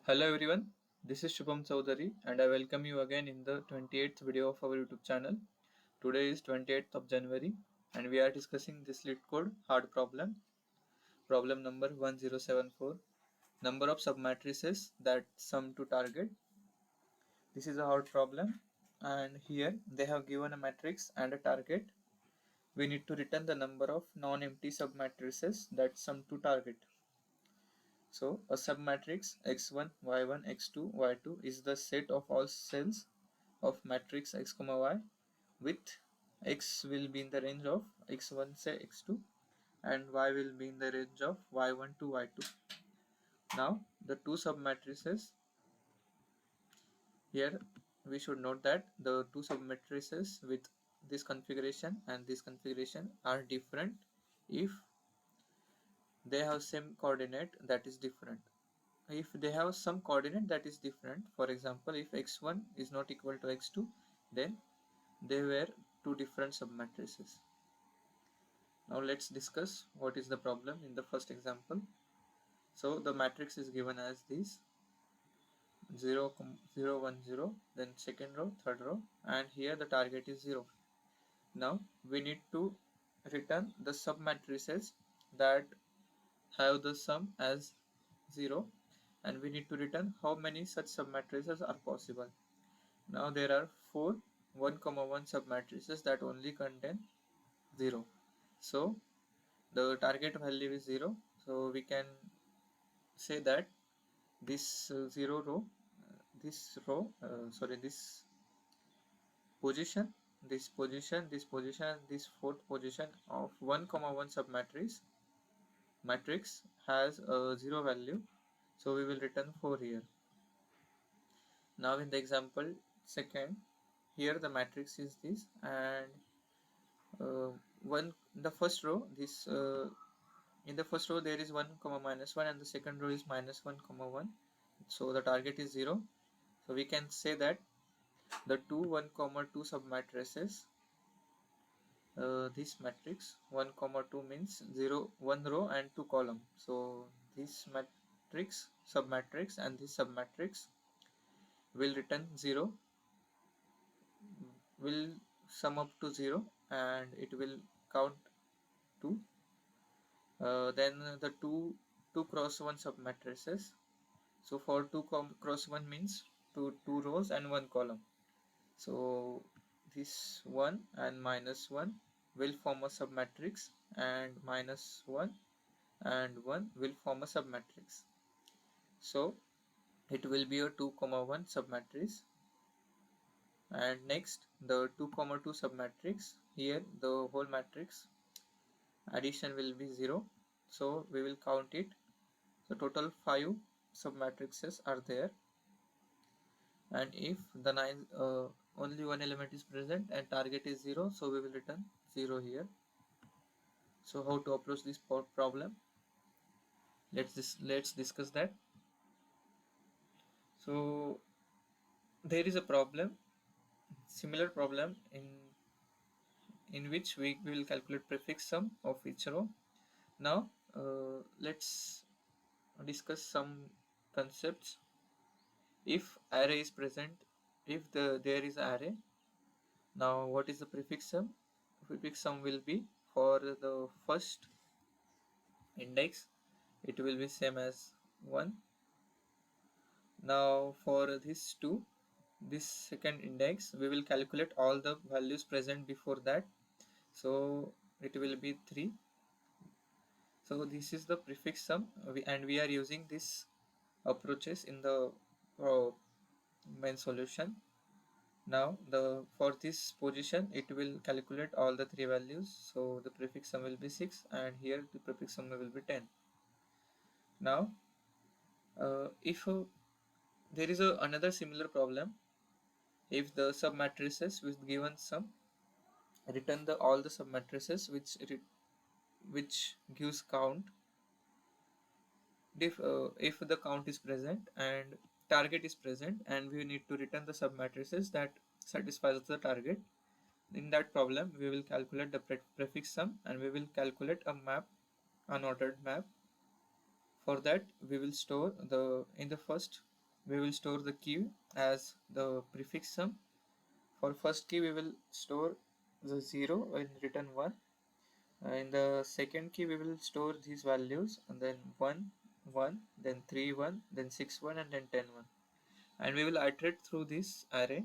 Hello everyone, this is Shubham Chaudhary and I welcome you again in the 28th video of our YouTube channel. Today is 28th of January and we are discussing this LeetCode hard problem, problem number 1074, number of submatrices that sum to target. This is a hard problem and here they have given a matrix and a target. We need to return the number of non-empty submatrices that sum to target. So a submatrix x1, y1, x2, y2 is the set of all cells of matrix x, y with x will be in the range of x1 say x2 and y will be in the range of y1 to y2. Now the two submatrices, here we should note that the two submatrices with this configuration and this configuration are different if they have same coordinate that is different. If they have some coordinate that is different, for example if x1 is not equal to x2, then they were two different submatrices. Now let's discuss what is the problem in the first example. So the matrix is given as this 0, 0, 1, 0, then second row, third row, and here the target is 0. Now we need to return the submatrices that have the sum as 0 and we need to return how many such submatrices are possible. Now there are 4 1, 1 submatrices that only contain 0. So the target value is 0. So we can say that this 0 row, this position, this fourth position of 1, 1 matrix has a 0 value. So we will return 4 here. Now in the example second, here the matrix is this and one the first row this in the first row there is 1 comma minus 1 and the second row is minus 1 comma 1, so the target is 0. So we can say that the 2 1 comma 2 submatrices, this matrix 1 comma 2 means 0 1 row and 2 column, so this matrix submatrix and this submatrix will return 0, will sum up to 0 and it will count 2. Then the 2 cross 1 submatrices, so for 2 cross 1 means 2 rows and 1 column, so this 1 and minus 1 will form a submatrix and minus 1 and 1 will form a submatrix, so it will be a 2 comma 1 submatrix. And next the 2 comma 2 submatrix, here the whole matrix addition will be 0, so we will count it. So total 5 submatrices are there, and if the only one element is present and target is 0, so we will return 0 here. So how to approach this problem? Let's discuss that. So there is a problem, similar problem in which we will calculate prefix sum of each row. Now let's discuss some concepts. If array is present, if there is array, now what is the prefix sum? Prefix sum will be for the first index, it will be same as 1. Now for this 2, this second index, we will calculate all the values present before that, so it will be 3. So this is the prefix sum, and we are using this approaches in the main solution. Now for this position it will calculate all the 3 values, so the prefix sum will be 6 and here the prefix sum will be 10. Now if there is another similar problem, if the submatrices with given sum return all the submatrices which gives count, if the count is present and target is present and we need to return the submatrices that satisfies the target, in that problem we will calculate the prefix sum and we will calculate a map, unordered map. For that we will store in the first we will store the key as the prefix sum. For first key we will store the 0 and return 1. In the second key we will store these values, and then 1 1, then 3 1, then 6 1, and then 10 1, and we will iterate through this array,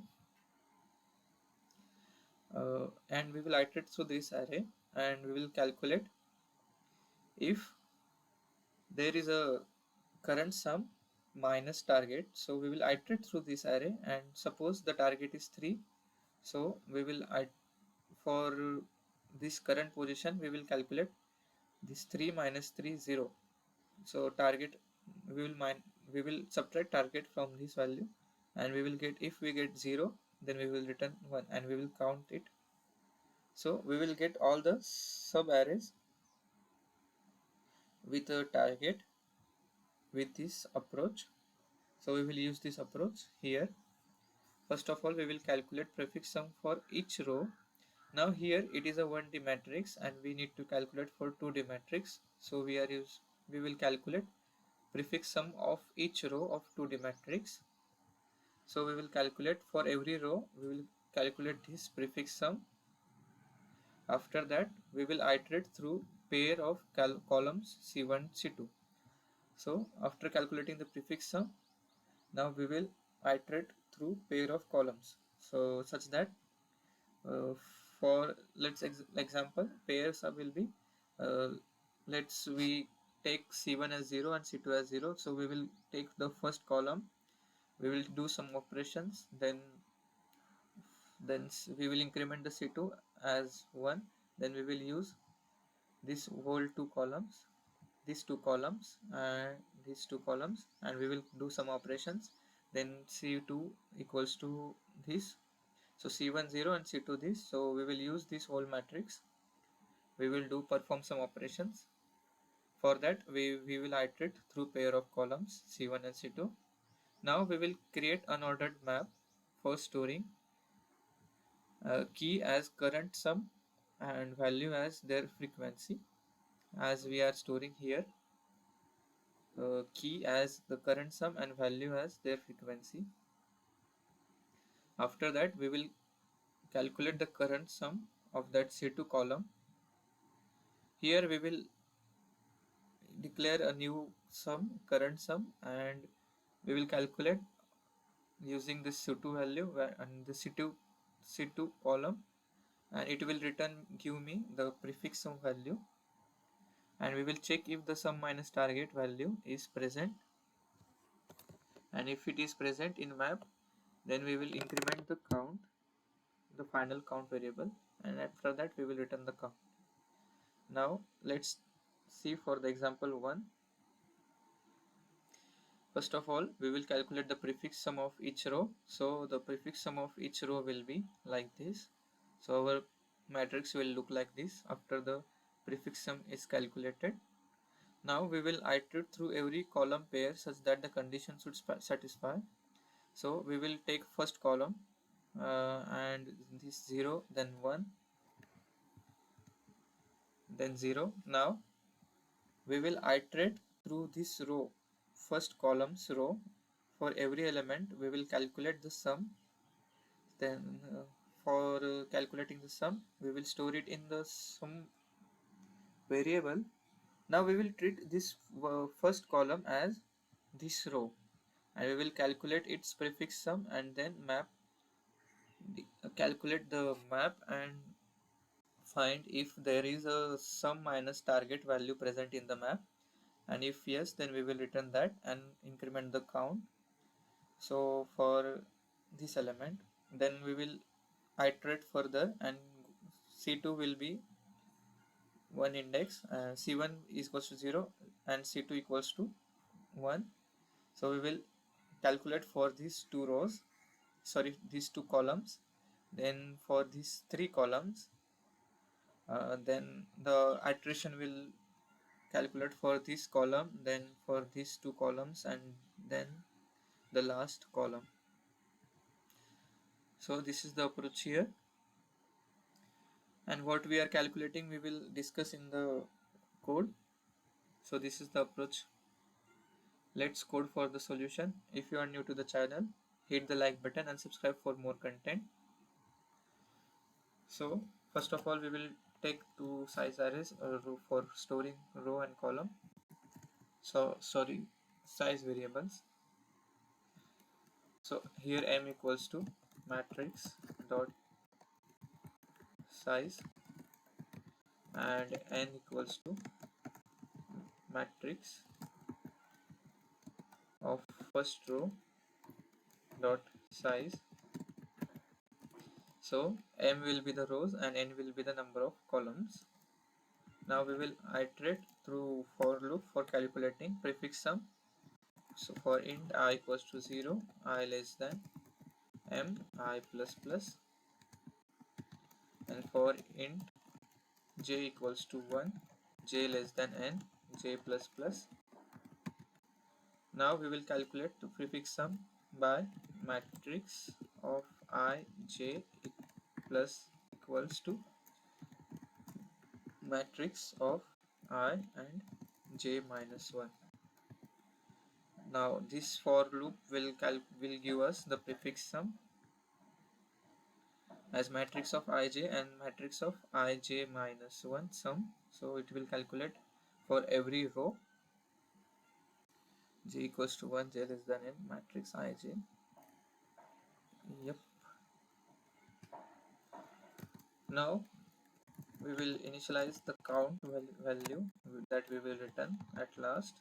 and we will calculate if there is a current sum minus target. So we will iterate through this array, and suppose the target is 3, so we will for this current position we will calculate this 3 minus 3 0. So target, we will subtract target from this value, and we will get, if we get 0, then we will return 1, and we will count it. So we will get all the sub arrays with a target with this approach. So we will use this approach here. First of all, we will calculate prefix sum for each row. Now here it is a 1D matrix, and we need to calculate for 2D matrix. So we will calculate prefix sum of each row of 2D matrix. So we will calculate for every row, we will calculate this prefix sum. After that, we will iterate through pair of columns C1, C2. So after calculating the prefix sum, now we will iterate through pair of columns. So such that uh, for let's example, pair sum will be, uh, let's we take C1 as 0 and C2 as 0. So we will take the first column, we will do some operations, then we will increment the C2 as 1, then we will use this whole these two columns and these two columns, and we will do some operations, then C2 equals to this, so C1 0 and C2 this. So we will use this whole matrix, we will perform some operations. For that we will iterate through pair of columns C1 and C2. Now we will create an ordered map for storing key as current sum and value as their frequency, as we are storing here key as the current sum and value as their frequency. After that we will calculate the current sum of that C2 column. Here we will declare a new current sum, and we will calculate using this C2 value and the C2 column, and it will give me the prefix sum value, and we will check if the sum minus target value is present, and if it is present in map, then we will increment the count, the final count variable, and after that we will return the count. Now let's see for the example 1. First of all, we will calculate the prefix sum of each row. So the prefix sum of each row will be like this. So our matrix will look like this after the prefix sum is calculated. Now we will iterate through every column pair such that the condition should satisfy. So we will take first column and this 0, then 1, then 0. Now we will iterate through this row, first columns row. For every element we will calculate the sum. Then for calculating the sum, we will store it in the sum variable. Now we will treat this first column as this row, and we will calculate its prefix sum, and then calculate the map and find if there is a sum minus target value present in the map, and if yes, then we will return that and increment the count. So for this element, then we will iterate further, and C2 will be one index, C1 is equals to 0 and C2 equals to 1. So we will calculate for these two rows, sorry, these two columns. Then for these three columns, then the iteration will calculate for this column, then for these two columns, and then the last column. So this is the approach here, and what we are calculating we will discuss in the code. So this is the approach. Let's code for the solution. If you are new to the channel, hit the like button and subscribe for more content. So first of all, we will take two size arrays for storing row and column. So sorry, size variables. So here m equals to matrix dot size and n equals to matrix of first row dot size. So m will be the rows and n will be the number of columns. Now we will iterate through for loop for calculating prefix sum. So for int I equals to 0, I less than m, I plus plus, and for int j equals to 1, j less than n, j plus plus. Now we will calculate the prefix sum by matrix of I, j plus equals to matrix of I and j minus 1. Now this for loop will give us the prefix sum as matrix of ij and matrix of ij minus 1 sum. So it will calculate for every row j equals to 1, j less than n, matrix ij. Yep. Now we will initialize the count value that we will return at last.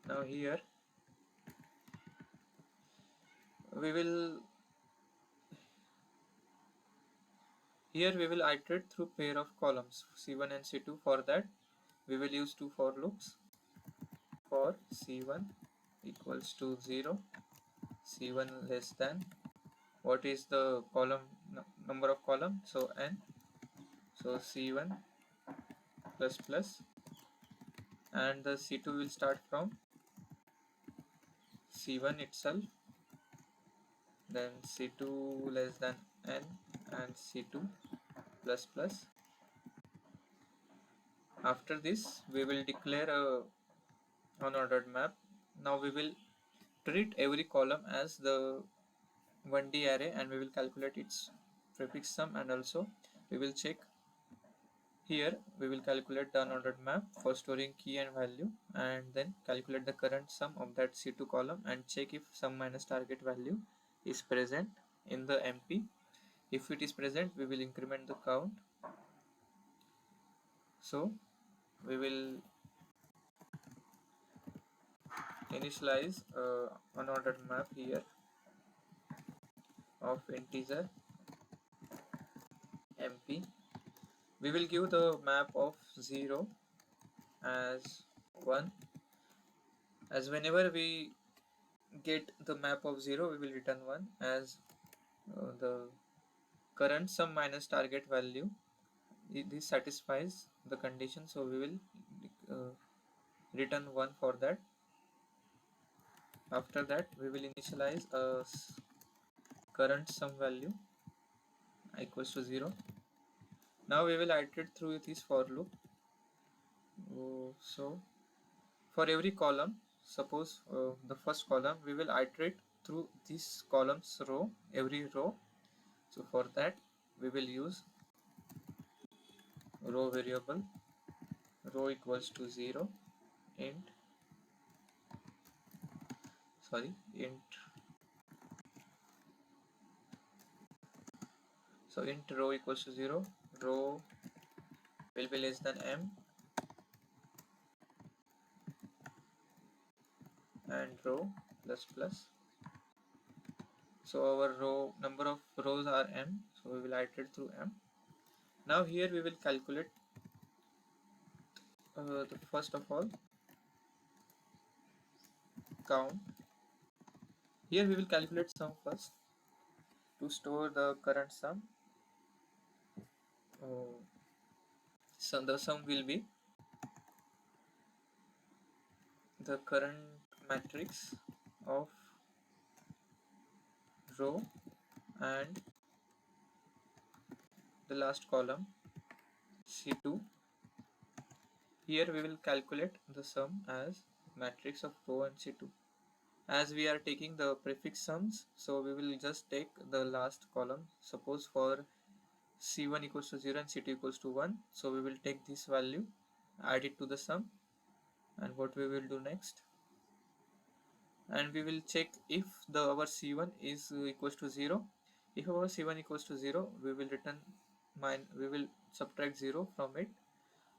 Now here we will iterate through pair of columns c1 and c2. For that we will use two for loops. For c1 equals to 0, c1 less than, what is the column number of column, so n, so c1 plus plus, and the c2 will start from c1 itself, then c2 less than n and c2 plus plus. After this we will declare a unordered map. Now we will treat every column as the 1D array and we will calculate its prefix sum, and also we will check here, we will calculate the unordered map for storing key and value, and then calculate the current sum of that C2 column and check if sum minus target value is present in the MP. If it is present, we will increment the count. So we will initialize unordered map here of integer MP. We will give the map of 0 as 1, as whenever we get the map of 0 we will return 1, as the current sum minus target value, this satisfies the condition, so we will return 1 for that. After that we will initialize a current sum value equals to 0. Now we will iterate through this for loop. So for every column, suppose the first column, we will iterate through this column's row, every row. So for that we will use row variable, row equals to 0, int so int row equals to 0, row will be less than m and row plus plus. So our row number of rows are m, so we will iterate through m. Now here we will calculate the first of all count. Here we will calculate sum first. To store the current sum, so the sum will be the current matrix of row and the last column C2 Here we will calculate the sum as matrix of row and C2. As we are taking the prefix sums, so we will just take the last column. Suppose for C1 equals to 0 and C2 equals to 1. So we will take this value, add it to the sum, and what we will do next, and we will check if our C1 is equals to 0. If our C1 equals to 0, we will we will subtract 0 from it.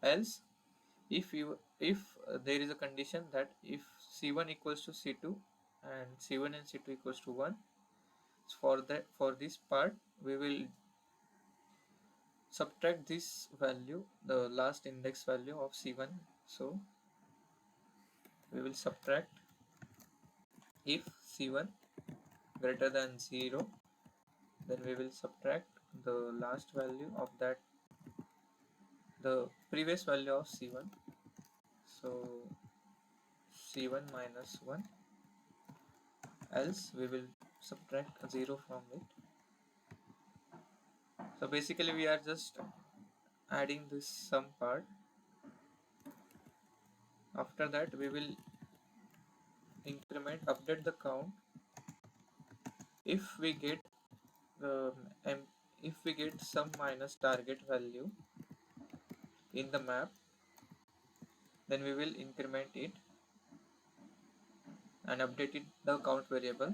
Else, if there is a condition that if C1 equals to C2 and C1 and C2 equals to 1, for this part we will subtract this value, the last index value of C1. So we will subtract if C1 greater than 0, then we will subtract the last value of that, the previous value of C1. So C1 minus 1, else we will subtract 0 from it. So basically we are just adding this sum part. After that we will update the count. If we get if we get sum minus target value in the map, then we will increment it and update it the count variable.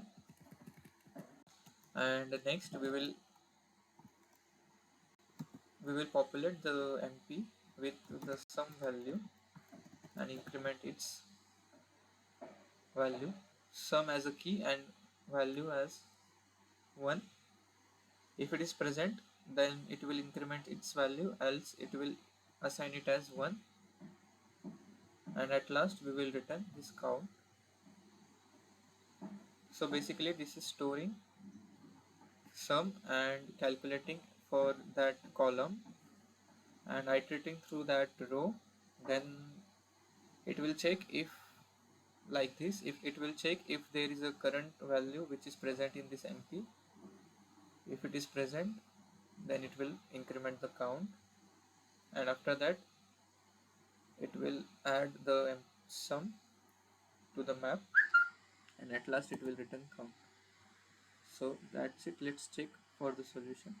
And next we will populate the MP with the sum value and increment its value, sum as a key and value as 1. If it is present, then it will increment its value, else it will assign it as 1, and at last we will return this count. So basically this is storing sum and calculating for that column and iterating through that row. Then it will check if, like this, if it will check if there is a current value which is present in this MP. If it is present, then it will increment the count, and after that it will add the sum to the map, and at last it will return count. So that's it. Let's check for the solution.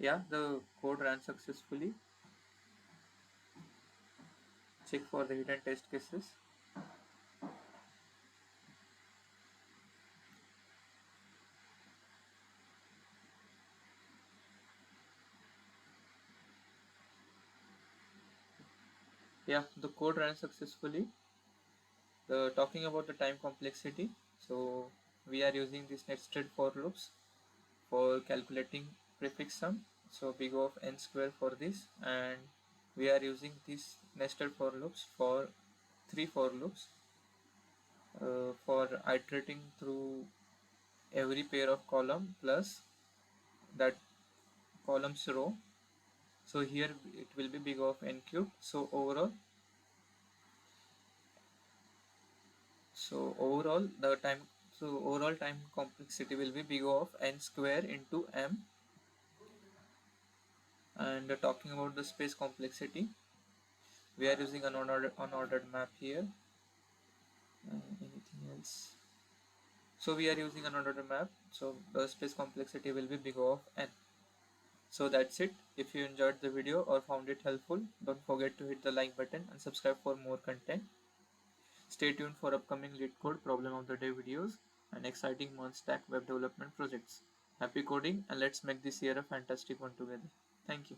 Yeah, the code ran successfully. Check for the hidden test cases. Yeah, the code ran successfully. Talking about the time complexity, so we are using these nested for loops for calculating prefix sum. So big O of n square for this, and we are using these nested for loops for 3 for loops for iterating through every pair of column plus that column's row. So here it will be big O of n cube. So overall time complexity will be big O of n square into m. And talking about the space complexity, we are using an unordered map here. Anything else? So we are using an unordered map, so the space complexity will be big O of n. So that's it. If you enjoyed the video or found it helpful, don't forget to hit the like button and subscribe for more content. Stay tuned for upcoming LeetCode problem of the day videos and exciting month-stack web development projects. Happy coding, and let's make this year a fantastic one together. Thank you.